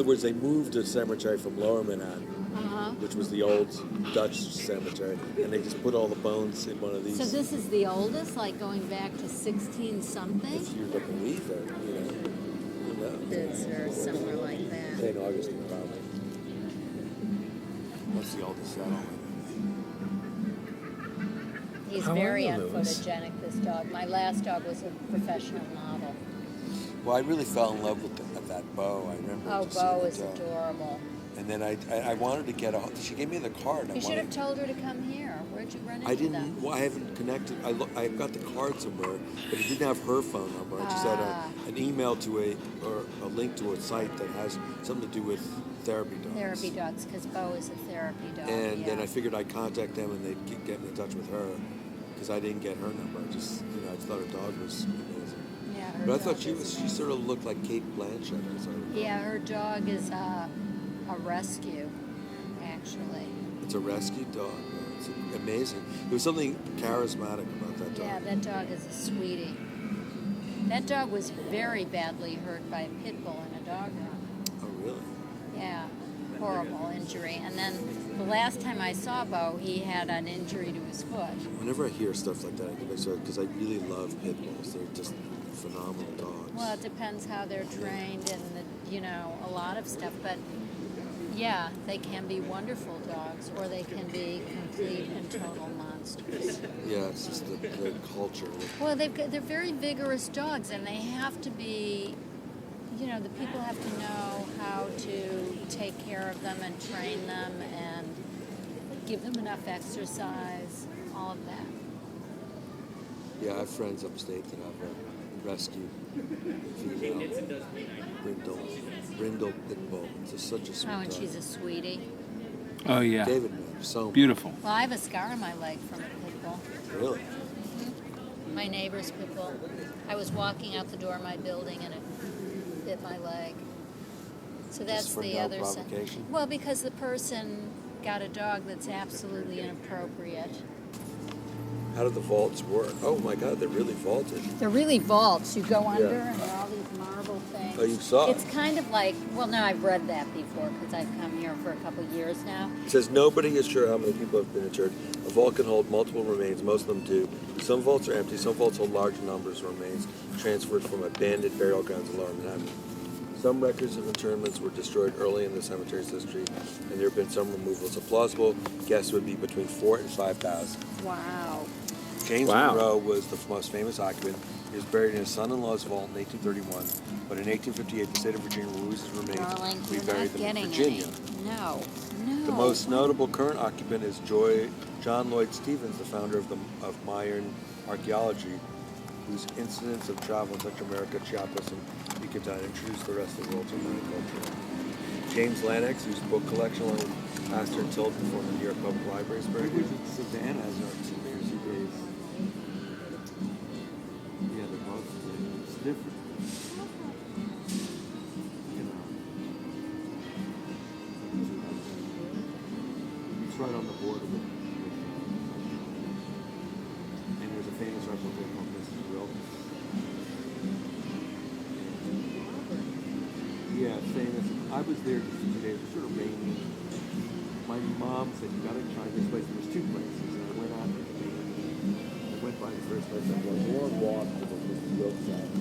other words, they moved the cemetery from Lower Manhattan, which was the old Dutch cemetery, and they just put all the bones in one of these. So this is the oldest, like going back to 16 something? If you can believe it, you know. Bids or somewhere like that. St. Augustine, probably. That's the oldest settlement. He's How very are those? unphotogenic, this dog. My last dog was a professional model. Well, I really fell in love with that Bo. I remember. Oh, just Bo seeing is the dog. adorable. And then I wanted to get a. She gave me the card. You should have told her to come here. Where'd you run into I didn't. them? Well, I haven't connected. I got the card somewhere, but it didn't have her phone number. I just had an email to a link to a site that has something to do with therapy dogs. Therapy dogs, because Bo is a therapy dog. And then I figured I'd contact them and they'd get me in touch with her because I didn't get her number. I just thought her dog was amazing. Yeah, her But I dog thought she is sort of looked like Kate Blanchett. Yeah, her dog is a rescue, actually. It's a rescue dog. It's amazing. There was something charismatic about that dog. Yeah, that dog is a sweetie. That dog was very badly hurt by a pit bull in a dog run. Oh, really? Yeah, horrible injury. And then the last time I saw Bo, he had an injury to his foot. Whenever I hear stuff like that, I think I start because I really love pit bulls. They're just phenomenal dogs. Well, it depends how they're trained and a lot of stuff. But yeah, they can be wonderful dogs, or they can be complete and total monsters. Yeah, it's just the culture. Well, they're very vigorous dogs, and they have to be. The people have to know how to take care of them and train them and give them enough exercise, all of that. Yeah, I have friends upstate that have a rescue female brindle pit bull. It's just such a sweet Oh, and dog. she's a sweetie. Oh, yeah. David, man, so Beautiful. Well, I have a scar on my leg from a pit bull. Really? My neighbor's pit bull. I was walking out the door of my building and it bit my leg. So that's Just for the no other side. provocation? Well, because the person got a dog that's absolutely inappropriate. How do the vaults work? Oh my God, they're really vaulted. They're really vaults. You go under Yeah. and there are all these marble things. Oh, you saw It's it. kind of like, well, no, I've read that before because I've come here for a couple years now. It says nobody is sure how many people have been interred. A vault can hold multiple remains. Most of them do. Some vaults are empty. Some vaults hold large numbers of remains transferred from abandoned burial grounds in Lower Manhattan. Some records of interments were destroyed early in the cemetery's history, and there have been some removals. A plausible guess would be between 4,000 and 5,000. Wow. James Wow. Monroe was the most famous occupant. He was buried in his son-in-law's vault in 1831, but in 1858, the state of Virginia removed his remains Darling, and you're reburied not them in getting Virginia. any. No. The most notable current occupant is John Lloyd Stevens, the founder of Mayan Archaeology, whose Incidents of Travel in Central America, Chiapas, and Yucatan introduced the rest of the world to Mayan culture. James Lennox, whose book collection, along with Pastor Tilton from the New York Public Library, is buried in Savannah as our souvenirs he gave. Yeah, they're both it's different. It's right on the border with and there's a famous replica called Mrs. Wilkes. Yeah, famous. I was there just 2 days. It was sort of rainy. My mom said, you gotta try this place. There was 2 places. And I went out and I went by the first place. I was a long walk to the Mrs. Wilkes house.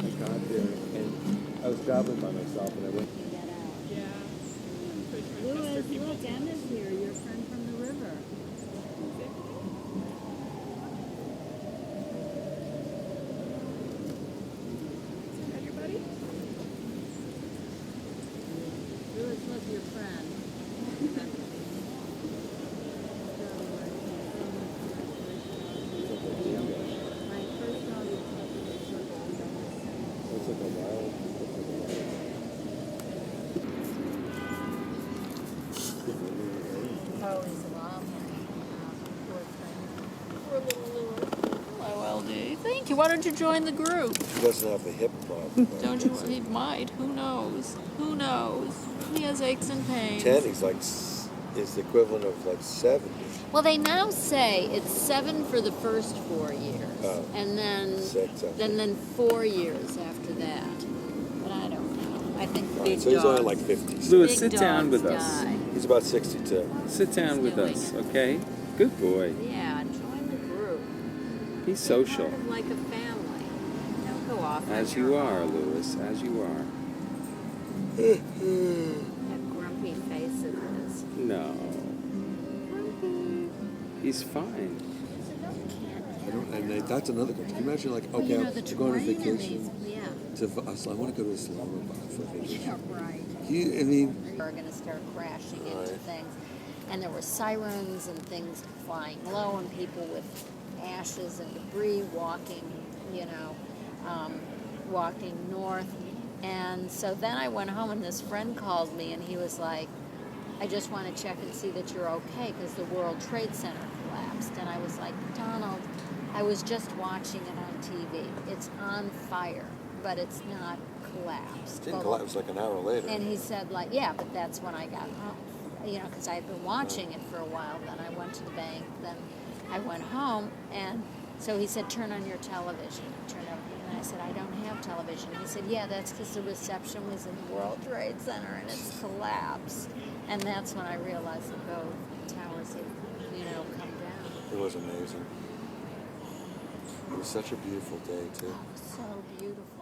I got there and I was traveling by myself and I went. Louis, look, Emma's here, your friend from the river. Everybody? Louis, look, your friend. My first dog is It's like a wild. Oh, he's a wild poor thing. Poor little Louis. Hello, LD. Thank you. Why don't you join the group? He doesn't have the hip problem. Don't you? He might. Who knows? Who knows? He has aches and pains. 10 is the equivalent of like 70. Well, they now say it's 7 for the first 4 years, and then 6 after. then 4 years after that. But I don't know. I think All right, big so he's only dogs. like 50. Louis, Big sit down dogs with us. die. He's about 62. Sit down with doing us, it. okay? Good boy. Yeah, join the group. Be Be social. part of like a family. Don't go off. As on you your are, own. Louis, as you are. That grumpy face of his. No. He's fine. I don't, and that's another question. Can you imagine, like, Well, okay, you know, the we're going on terrain in vacation these, yeah. I want to go to Islamabad for vacation. Yeah, right. I mean, Are going to start crashing into Right. things. And there were sirens and things flying low and people with ashes and debris walking, walking north. And so then I went home and this friend called me and he was like, I just want to check and see that you're okay because the World Trade Center collapsed. And I was like, Donald, I was just watching it on TV. It's on fire, but it's not collapsed. it didn't But- collapse like an hour later. And he said, like, yeah, but that's when I got home, because I had been watching it for a while. Then I went to the bank. Then I went home, and so he said, turn on your television. I turned on, and I said, I don't have television. He said, yeah, that's because the reception was in the World Trade Center, and it's collapsed. And that's when I realized that both towers had, come down. It was amazing. It was such a beautiful day, too. Oh, so beautiful.